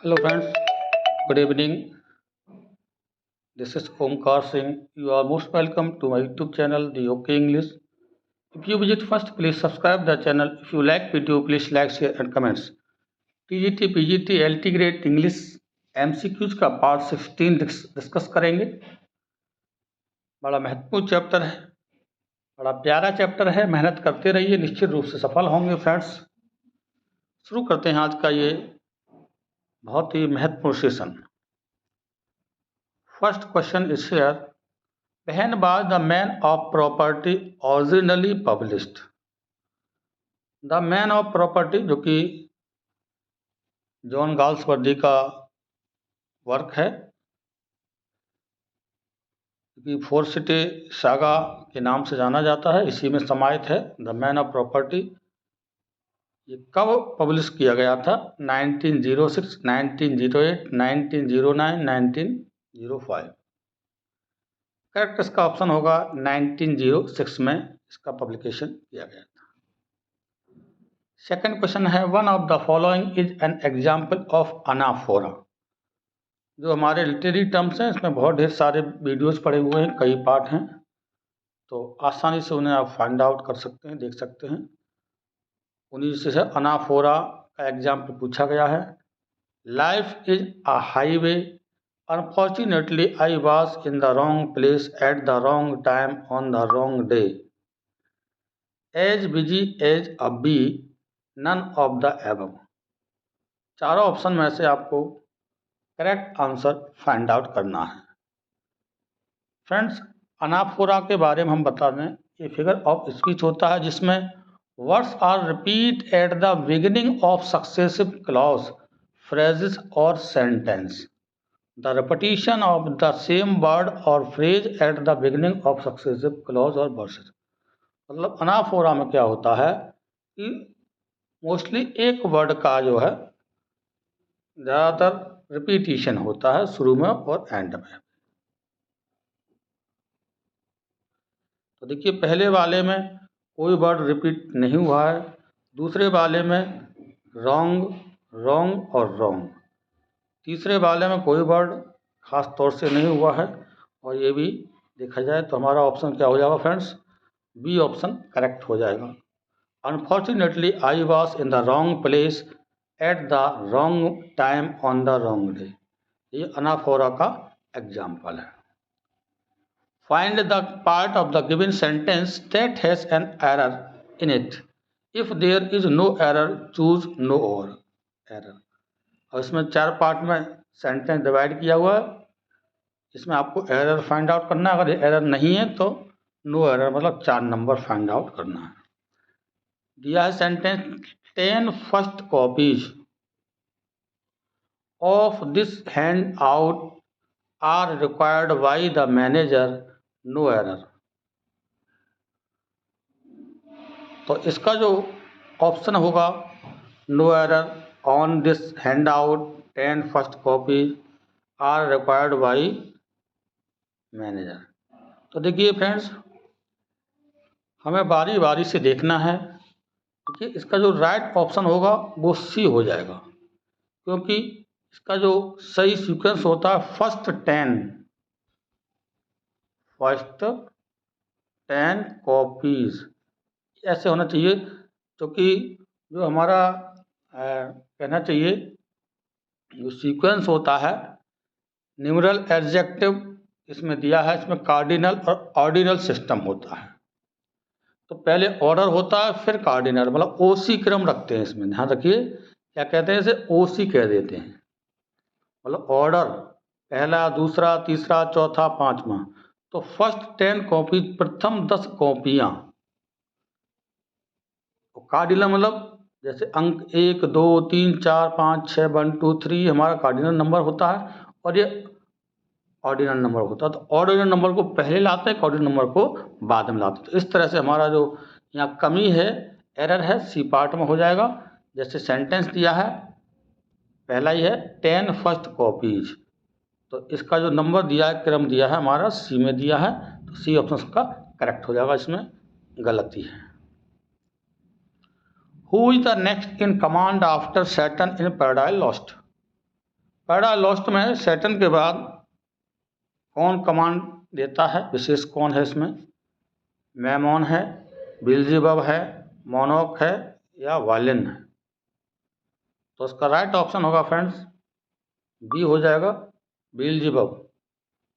Hello friends, good evening. This is Omkar Singh. You are most welcome to my YouTube channel, The OK English. If you visit first, please subscribe the channel. If you like video, please like, share and comments. TGT, PGT, LT Grade English MCQs का part 16 discuss करेंगे। बड़ा महत्वपूर्ण chapter है, बड़ा प्यारा chapter है। मेहनत करते रहिए, निश्चित रूप से सफल होंगे फ्रेंड्स। शुरू करते हैं आज का ये बहुत ही महत्वपूर्ण session. First question is here. When was the Man of Property originally published? The Man of Property जो कि जॉन गाल्सवर्दी का वर्क है, कि फोर सिटी सागा के नाम से जाना जाता है, इसी में समाहित है। द मैन ऑफ प्रॉपर्टी ये कब पब्लिश किया गया था? 1906, 1908, 1909, 1905। करेक्ट इसका ऑप्शन होगा 1906 में इसका पब्लिकेशन किया गया था। सेकंड क्वेश्चन है, one of the following is an example of anaphora. जो हमारे लिटरेरी टर्म्स हैं, इसमें बहुत ढेर सारे वीडियोस पड़े हुए हैं, कई पार्ट हैं, तो आसानी से उन्हें आप फाइंड आउट कर सकते हैं, देख सकते हैं। उन्हीं से अनाफोरा का एग्जाम्पल पूछा गया है। Life is a highway, unfortunately I was in the wrong place at the wrong time on the wrong day. As busy as a bee, none of the above. चारों ऑप्शन में से आपको correct answer find out करना है। Friends, anaphora के बारे में हम बता दें, ये फिगर ऑफ स्पीच होता है जिसमें words are repeat at the beginning of successive clause, phrases और sentence. The repetition of the same word और phrase at the beginning of successive clause और वर्सेस। मतलब अनाफोरा में क्या होता है कि मोस्टली एक वर्ड का जो है ज़्यादातर रिपीटिशन होता है शुरू में और एंड में। तो देखिए, पहले वाले में कोई वर्ड रिपीट नहीं हुआ है, दूसरे वाले में रॉन्ग, रॉन्ग और रॉन्ग, तीसरे वाले में कोई वर्ड खास तौर से नहीं हुआ है। और ये भी देखा जाए तो हमारा ऑप्शन क्या हो जाएगा फ्रेंड्स? बी ऑप्शन करेक्ट हो जाएगा। Unfortunately I was in the wrong place at the wrong time on the wrong day. ये अनाफोरा का एग्जाम्पल है। Find the part of the given sentence that has an error in it. If there is no error, choose no error. और इसमें चार part में sentence divide किया हुआ है, इसमें आपको एरर फाइंड आउट करना है। अगर एरर नहीं है तो नो एरर, मतलब 4 नंबर फाइंड आउट करना है। दिया है sentence, 10 first copies of this handout are required by the manager, no error. तो इसका जो ऑप्शन होगा no error on this handout 10 first copies are required by manager. तो देखिए फ्रेंड्स, हमें बारी बारी से देखना है। देखिए, इसका जो राइट ऑप्शन होगा वो सी हो जाएगा, क्योंकि इसका जो सही सीक्वेंस होता है फर्स्ट 10 कॉपीज ऐसे होना चाहिए। क्योंकि जो हमारा कहना चाहिए जो सीक्वेंस होता है न्यूमरल एडजेक्टिव इसमें दिया है, इसमें कार्डिनल और ऑर्डिनल सिस्टम होता है। तो पहले ऑर्डर होता है फिर कार्डिनल, मतलब ओसी क्रम रखते हैं इसमें। ध्यान रखिए, क्या कहते हैं इसे? ओसी कह देते हैं। मतलब ऑर्डर पहला, दूसरा, तीसरा, चौथा, पांचवा। तो फर्स्ट 10 कॉपी, प्रथम 10 कॉपियां। कार्डिनल मतलब जैसे अंक 1, 2, 3, 4, 5, 6, 1, 2, 3 हमारा कार्डिनल नंबर होता है, और ये ऑर्डिनल नंबर होता है। तो ऑर्डिनल नंबर को पहले लाते हैं, ऑर्डिनल नंबर को बाद में लाते हैं। तो इस तरह से हमारा जो यहाँ कमी है, एरर है, सी पार्ट में हो जाएगा। जैसे सेंटेंस दिया है, पहला ही है 10 फर्स्ट कॉपीज, तो इसका जो नंबर दिया है, क्रम दिया है हमारा सी में दिया है, तो सी ऑप्शन का करेक्ट हो जाएगा, इसमें गलती है। Who is the next in command after Saturn in Paradise Lost? Para lost में सैटर्न के बाद कौन कमांड देता है, विशेष कौन है इसमें? मैमोन है, बिल्जेबब है, मोनोक है या वालिन है? तो इसका राइट ऑप्शन होगा फ्रेंड्स बी हो जाएगा, बिल्जेबब।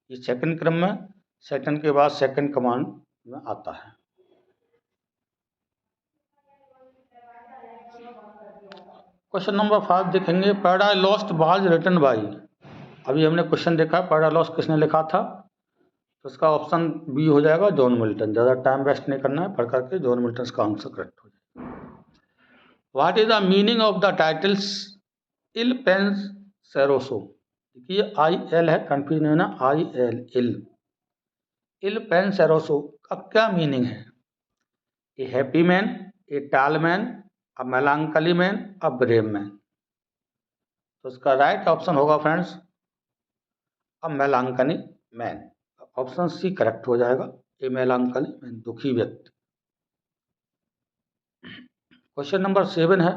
ये सेकंड क्रम में सैटर्न के बाद सेकंड कमांड में आता है। क्वेश्चन नंबर 5 देखेंगे, para lost was written by. अभी हमने क्वेश्चन देखा पैरा लॉस्ट किसने लिखा था, तो इसका ऑप्शन बी हो जाएगा, जॉन मिल्टन। ज़्यादा टाइम वेस्ट नहीं करना है, पढ़ करके जॉन मिल्टन इसका आंसर करेक्ट हो जाएगा। What is the meaning of the titles Il Penseroso? देखिए आई एल है, कंफ्यूज नहीं होना, आई एल इल पेंसेरोसो का क्या मीनिंग है? ए happy man, a tall man, a melancholy man, a brave man. तो इसका राइट ऑप्शन होगा friends a melancholy man. Option C correct हो जाएगा, ए मेलांकली मैन, दुखी व्यक्ति। क्वेश्चन नंबर 7 है,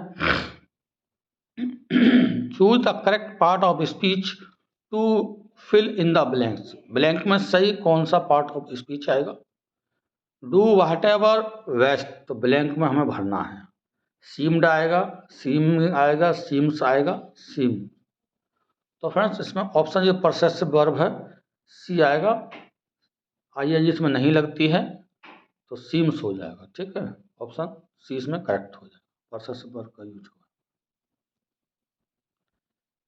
choose the correct part of speech to fill in the blanks. Blank में सही कौन सा पार्ट ऑफ स्पीच आएगा? डू व्हाट एवर वेस्ट, तो ब्लैंक में हमें भरना है। सीम्ड आएगा, सीम आएगा, सीम्स आएगा, सीम। तो फ्रेंड्स इसमें ऑप्शन जो पोसेसिव वर्ब है सी आएगा, आईएनजी इसमें नहीं लगती है तो सीम्स हो जाएगा। ठीक है, ऑप्शन सी इसमें करेक्ट हो जाएगा, पोसेसिव वर्ब का यूज होगा।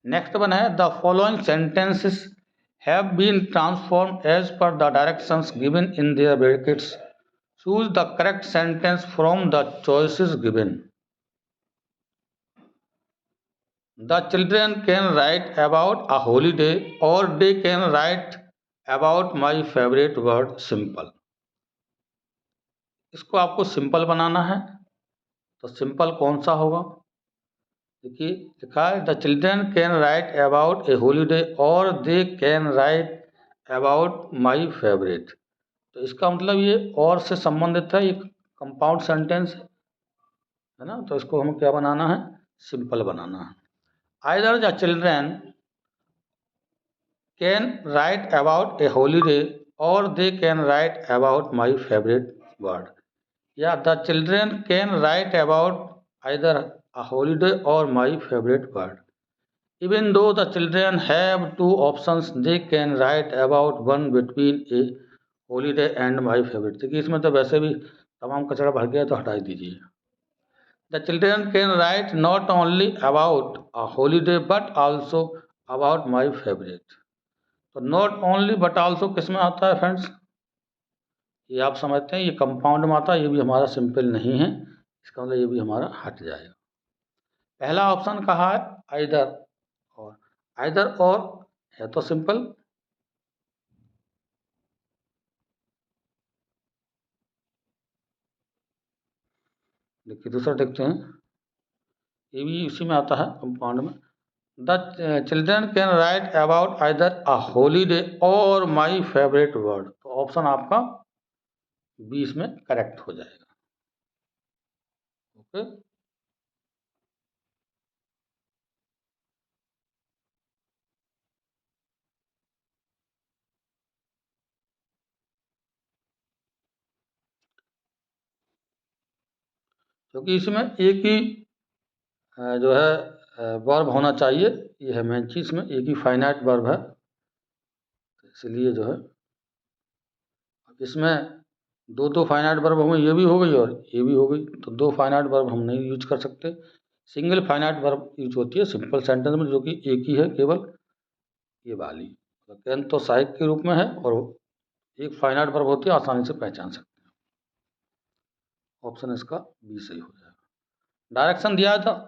नेक्स्ट वन है, the following sentences have been transform as per the directions given in their brackets. Choose the correct sentence from the choices given. The children can write about a holiday or they can write about my favorite word simple। इसको आपको simple बनाना है, तो simple कौन सा होगा? देखिए लिखा है, the children can write about a holiday और they can write about my favourite. तो इसका मतलब ये और से संबंधित है, ये कंपाउंड सेंटेंस है ना, तो इसको हमें क्या बनाना है? सिंपल बनाना है। Either the children can write about a holiday or they can write about my favorite word, या the children can write about either a holiday or my favorite word। Even though the children have two options, they can write about one between a holiday and my favorite। देखिए इसमें तो वैसे भी तमाम कचरा भर गया, तो हटा ही दीजिए। The children can write not only about a holiday but also about my favorite। तो नॉट ओनली बट आल्सो किस में आता है फ्रेंड्स? ये आप समझते हैं, ये कंपाउंड में आता है, ये भी हमारा सिंपल नहीं है, इसका मतलब ये भी हमारा हट जाएगा। पहला ऑप्शन कहा है आइदर और, आइदर और है तो सिंपल। देखिए दूसरा देखते हैं, ये भी इसी में आता है कंपाउंड में। The children can write about either a holiday और माई फेवरेट वर्ड। तो ऑप्शन आपका 20 में करेक्ट हो जाएगा। ओके, क्योंकि इसमें एक ही जो है वर्ब होना चाहिए, ये है मेन चीज़ में, एक ही फाइनाइट वर्ब है, इसलिए जो है इसमें दो दो फाइनाइट वर्ब होंगे, ये भी हो गई और ये भी हो गई, तो दो फाइनाइट वर्ब हम नहीं यूज कर सकते। सिंगल फाइनाइट वर्ब यूज होती है सिंपल सेंटेंस में, जो कि एक ही है केवल, ये वाली। तो कैन तो सहायक के रूप में है और एक फाइनाइट वर्ब होती है, आसानी से पहचान सकते हैं। ऑप्शन इसका बी सही हो जाएगा। डायरेक्शन दिया था,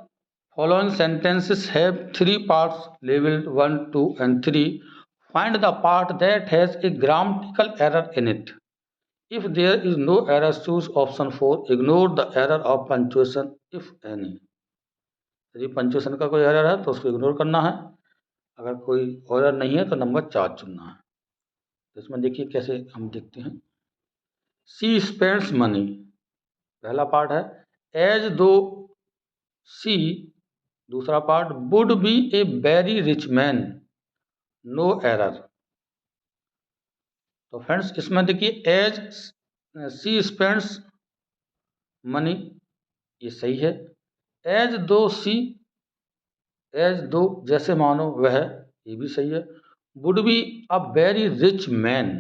following sentences have 3 parts labelled 1, 2 and 3। Find the part that has a grammatical error in it. If there is no error choose option 4। Ignore the error of punctuation if any. यदि punctuation का कोई error है तो उसको ignore करना है, अगर कोई एरर नहीं है तो नंबर 4 चुनना है। तो इसमें देखिए कैसे हम देखते हैं। सी स्पेंड्स मनी, पहला पार्ट है, एज दो सी दूसरा part, would be a very rich man, no error. तो फ्रेंड्स इसमें देखिए एज सी स्पेंड्स मनी, ये सही है। एज दो जैसे मानो वह, ये भी सही है। Would be a very rich man,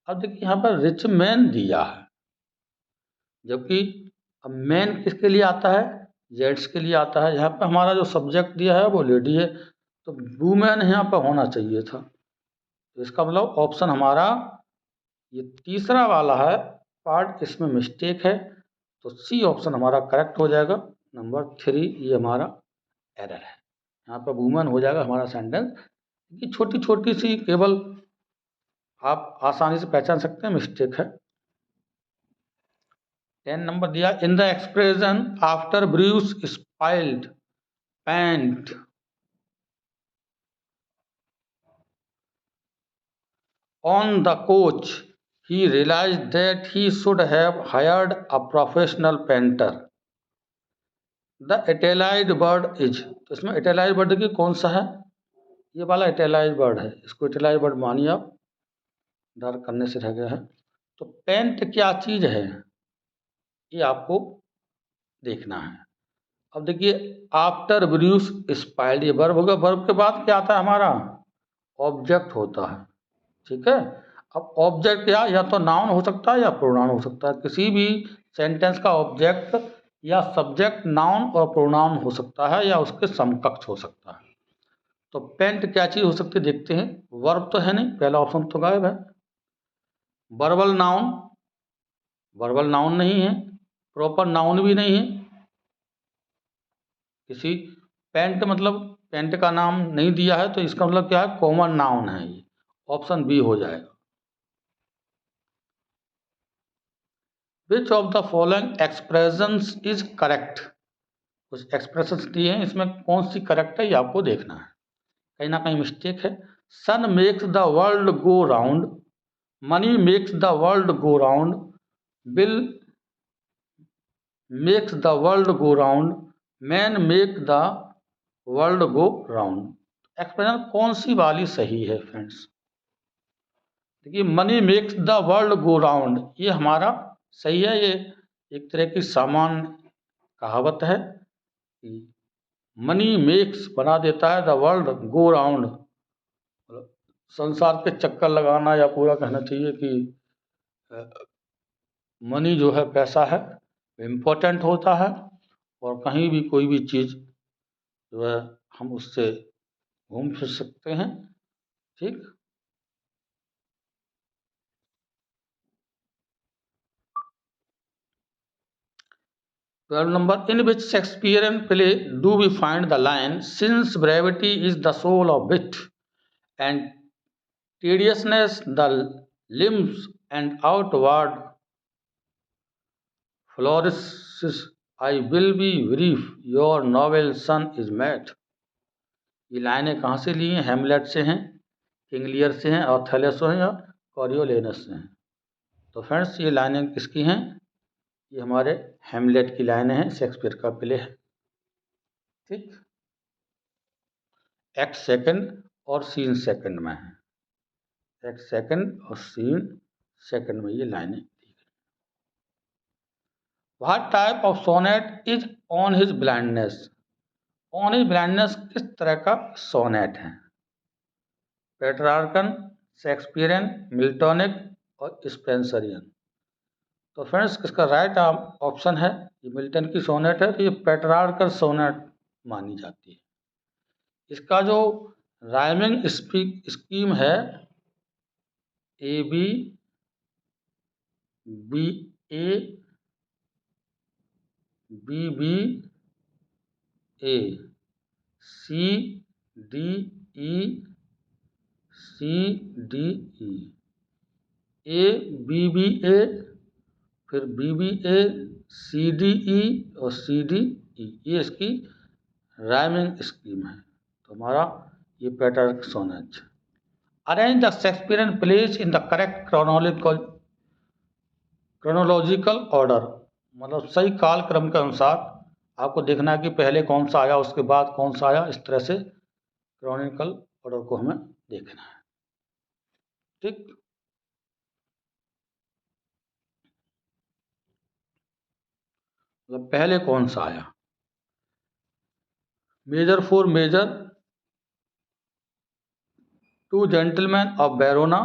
अब देखिए यहाँ पर रिच मैन दिया है, जबकि अब मैन किसके लिए आता है, जेंट्स के लिए आता है। यहाँ पर हमारा जो सब्जेक्ट दिया है वो लेडी है, तो वुमेन यहाँ पर होना चाहिए था। तो इसका मतलब ऑप्शन हमारा ये तीसरा वाला है पार्ट, इसमें मिस्टेक है, तो सी ऑप्शन हमारा करेक्ट हो जाएगा। नंबर 3 ये हमारा एरर है, यहाँ पर वुमेन हो जाएगा हमारा सेंटेंस। ये छोटी छोटी सी केवल आप आसानी से पहचान सकते हैं, मिस्टेक है। 10 नंबर दिया, in the expression after Bruce spilled paint on the coach he realized that he should have hired a professional painter. The italic word is, तो इसमें इटैलाइज वर्ड देखिए कौन सा है, ये वाला इटैलाइज वर्ड है, इसको इटैलाइज वर्ड मानिए आप, डार्क करने से रह गया है। तो पेंट क्या चीज है ये आपको देखना है। अब देखिए आफ्टर ब्रूस स्पाइल्ड, ये वर्ब होगा, वर्ब के बाद क्या आता है हमारा, ऑब्जेक्ट होता है, ठीक है। अब ऑब्जेक्ट या तो नाउन हो सकता है या प्रोनाउन हो सकता है, किसी भी सेंटेंस का ऑब्जेक्ट या सब्जेक्ट नाउन और प्रोनाउन हो सकता है या उसके समकक्ष हो सकता है। तो पेंट क्या चीज हो सकती है देखते हैं, वर्ब तो है नहीं, पहला ऑप्शन तो गायब है। वर्बल नाउन नहीं है, प्रॉपर नाउन भी नहीं है, किसी पेंट मतलब पेंट का नाम नहीं दिया है, तो इसका मतलब क्या है, कॉमन नाउन है, ये ऑप्शन बी हो जाएगा। Which of the following expressions is correct, कुछ एक्सप्रेशंस दिए हैं, इसमें कौन सी करेक्ट है ये आपको देखना है, कहीं ना कहीं मिस्टेक है। Sun makes the world go round, money makes the world go round, bill makes the world go round, man make the world go round. Expression कौन सी वाली सही है फ्रेंड्स, देखिए money makes the world go round ये हमारा सही है, ये एक तरह की सामान्य कहावत है कि मनी मेक्स बना देता है द वर्ल्ड गो राउंड, संसार के चक्कर लगाना, या पूरा कहना चाहिए कि मनी जो है, पैसा है, इम्पोर्टेंट होता है, और कहीं भी कोई भी चीज़ जो है हम उससे घूम फिर सकते हैं, ठीक। 12 number, in which Shakespearean play do we find the line, since brevity is the soul of wit and tediousness the limbs and outward flourishes, I will be brief, your novel son is mad। ये लाइनें कहाँ से ली हैं, हेमलेट से हैं, King Lear से हैं, Othello से हैं, या कॉरियोलेनस से हैं। तो फ्रेंड्स ये लाइनें किसकी हैं, ये हमारे हेमलेट की लाइनें हैं, शेक्सपियर का प्ले है, ठीक। एक्ट सेकंड और सीन सेकंड में है, एक्ट सेकंड और सीन सेकंड में ये लाइनें दी गई। What type of sonnet is on his blindness, on his blindness किस तरह का सोनेट है, पेट्रार्कन, शेक्सपियरियन, मिल्टोनिक और स्पेंसरियन। तो फ्रेंड्स इसका राइट ऑप्शन है, ये मिल्टन की सोनेट है, तो ये पेट्रार्कन सोनेट मानी जाती है। इसका जो राइमिंग स्कीम है, A B B A B B A C D E C D E, A B A, फिर बी ए सी डी ई और सी डी ई, ये इसकी राइमिंग स्कीम है। तो हमारा ये pattern sonnet. Arrange the Shakespearean plays in the correct chronological order, मतलब सही काल क्रम के अनुसार आपको देखना है कि पहले कौन सा आया, उसके बाद कौन सा आया, इस तरह से क्रॉनिकल ऑर्डर को हमें देखना है। ठीक, मतलब पहले कौन सा आया। Measure for measure, two gentlemen of Verona,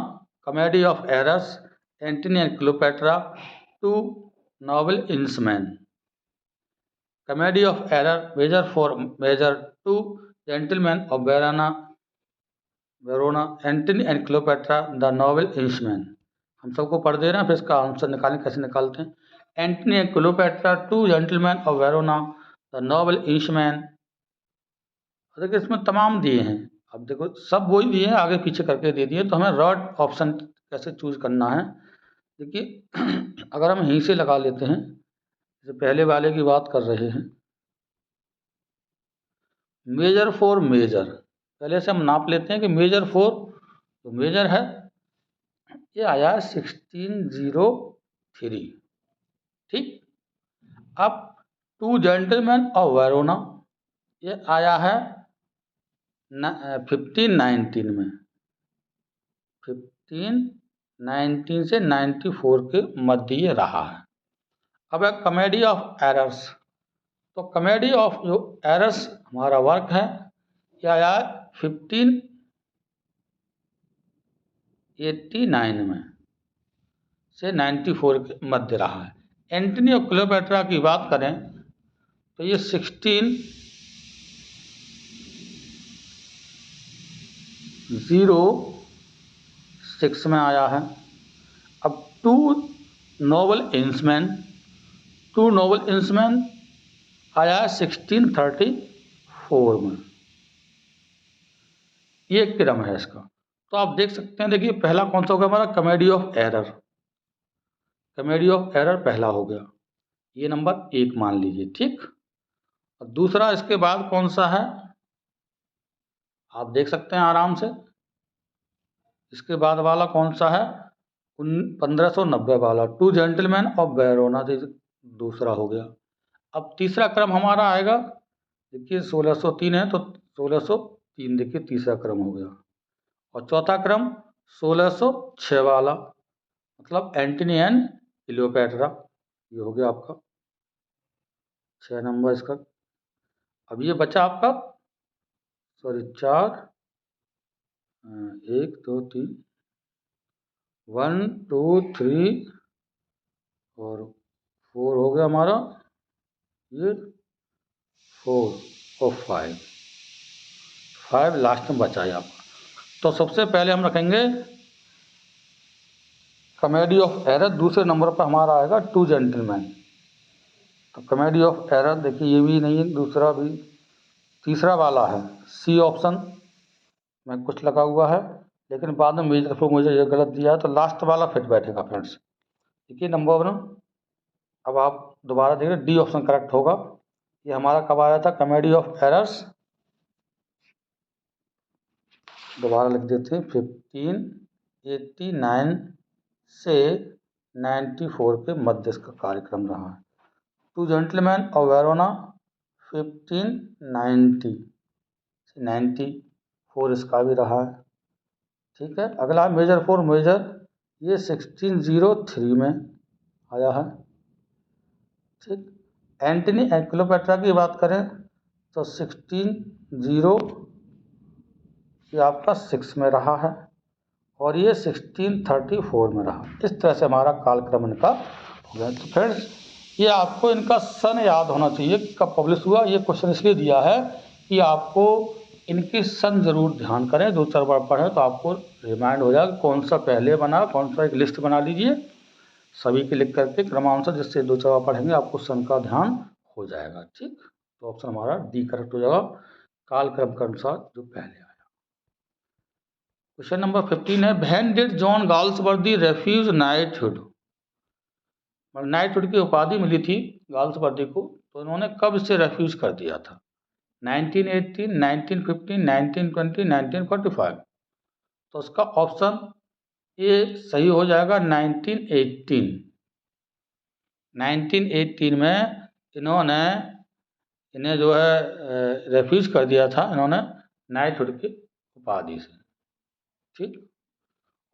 comedy of errors, Antony and Cleopatra, two noble kinsmen. Comedy of error, measure for measure, two gentlemen of Verona, Antony and Cleopatra, the noble kinsmen. हम सबको पढ़ दे रहे हैं, फिर इसका answer निकालें। कैसे निकालते हैं? Antony and Cleopatra, two gentlemen of Verona, the noble kinsmen. देखिए इसमें तमाम दिए हैं, अब देखो सब वही दिए हैं, आगे पीछे करके दे दिए, तो हमें रॉड ऑप्शन कैसे चूज करना है। देखिए अगर हम यहीं से लगा लेते हैं, जैसे पहले वाले की बात कर रहे हैं, मेजर फॉर मेजर, पहले से हम नाप लेते हैं कि मेजर फॉर, तो मेजर है ये आया 1603। ठीक, अब टू जेंटलमैन ऑफ वेरोना ये आया है 1519 में, 1519 से 94 के मध्य ये रहा है। अब है कॉमेडी ऑफ एरर्स, तो कॉमेडी ऑफ जो एरर्स हमारा वर्क है ये आया 1589 में से 94 के मध्य रहा है। एंटनी और क्लियोपेट्रा की बात करें तो ये 1606 में आया है। अब टू नॉवेल इंसमैन आया है 1634 में। ये क्रम है इसका। तो आप देख सकते हैं, देखिए पहला कौन सा हो गया हमारा, comedy of error. Comedy of error पहला हो गया, ये नंबर 1 मान लीजिए। ठीक, और दूसरा इसके बाद कौन सा है आप देख सकते हैं आराम से। इसके बाद वाला कौन सा है, 1590 वाला, टू जेंटलमैन ऑफ वेरोना, दूसरा हो गया। अब तीसरा क्रम हमारा आएगा, देखिए 1603 है तो 1603 देखिए तीसरा क्रम हो गया, और चौथा क्रम 1606 वाला, मतलब एंटनी एंड क्लियोपेट्रा, ये हो गया आपका 6 नंबर इसका। अब ये बचा आपका, सॉरी 4, 1 2 3, 1 2 3 और 4 हो गया हमारा, ये 4 और 5 लास्ट में बचा है आपका। तो सबसे पहले हम रखेंगे कॉमेडी ऑफ एरर, दूसरे नंबर पर हमारा आएगा टू जेंटलमैन। तो कॉमेडी ऑफ एरर देखिए ये भी नहीं है, दूसरा भी, तीसरा वाला है सी ऑप्शन में कुछ लगा हुआ है, लेकिन बाद में मेजर फॉर मुझे ये गलत दिया है, तो लास्ट वाला फिट बैठेगा फ्रेंड्स। देखिए नंबर 1, अब आप दोबारा देखिए डी ऑप्शन करेक्ट होगा। ये हमारा कब आया था, कॉमेडी ऑफ एरर्स, दोबारा लिख देते हैं, 1589 से 94 के मध्य इसका कार्यक्रम रहा है। टू जेंटलमैन ऑफ वेरोना 1590 से 94 इसका भी रहा है। ठीक है, अगला मेजर फॉर मेजर, ये 1603 में आया है। ठीक, एंटनी एंड क्लियोपेट्रा की बात करें तो 1606 ये आपका 6 में रहा है, और ये 1634 में रहा। इस तरह से हमारा कालक्रम इनका हो गया। तो फ्रेंड्स ये आपको इनका सन याद होना चाहिए, कब पब्लिश हुआ। ये क्वेश्चन इसलिए दिया है कि आपको इनकी सन जरूर ध्यान करें, 2-4 बार पढ़ें तो आपको रिमाइंड हो जाएगा कौन सा पहले बना, कौन सा, एक लिस्ट बना लीजिए सभी के लिख करके क्रमानुसार, जिससे 2-4 बार पढ़ेंगे आपको सन का ध्यान हो जाएगा। ठीक, तो ऑप्शन हमारा डी करेक्ट हो जाएगा, कालक्रम के अनुसार जो पहले आया। क्वेश्चन नंबर 15 है, when did John Galsworthy refuge knighthood. Knighthood की उपाधि मिली थी गाल्सवर्दी को, तो इन्होंने कब इससे रेफ्यूज कर दिया था, 1918, 1915, 1920, 1945। तो उसका ऑप्शन ये सही हो जाएगा 1918। 1918 में इन्होंने इन्हें जो है रेफ्यूज कर दिया था इन्होंने नाइटहुड की उपाधि से, ठीक।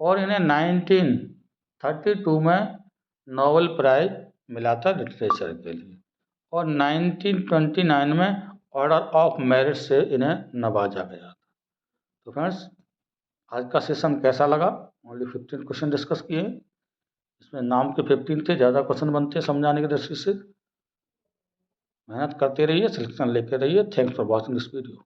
और इन्हें 1932 में नोबेल प्राइज मिला था लिटरेचर के लिए, और 1929 में ऑर्डर ऑफ मेरिट से इन्हें नवाजा गया था। तो फ्रेंड्स, आज का सेशन कैसा लगा? ओनली 15 क्वेश्चन डिस्कस किए, इसमें नाम के 15 थे, ज़्यादा क्वेश्चन बनते हैं समझाने की दृष्टि से। मेहनत करते रहिए, सिलेक्शन लेते रहिए। Thanks for watching this video.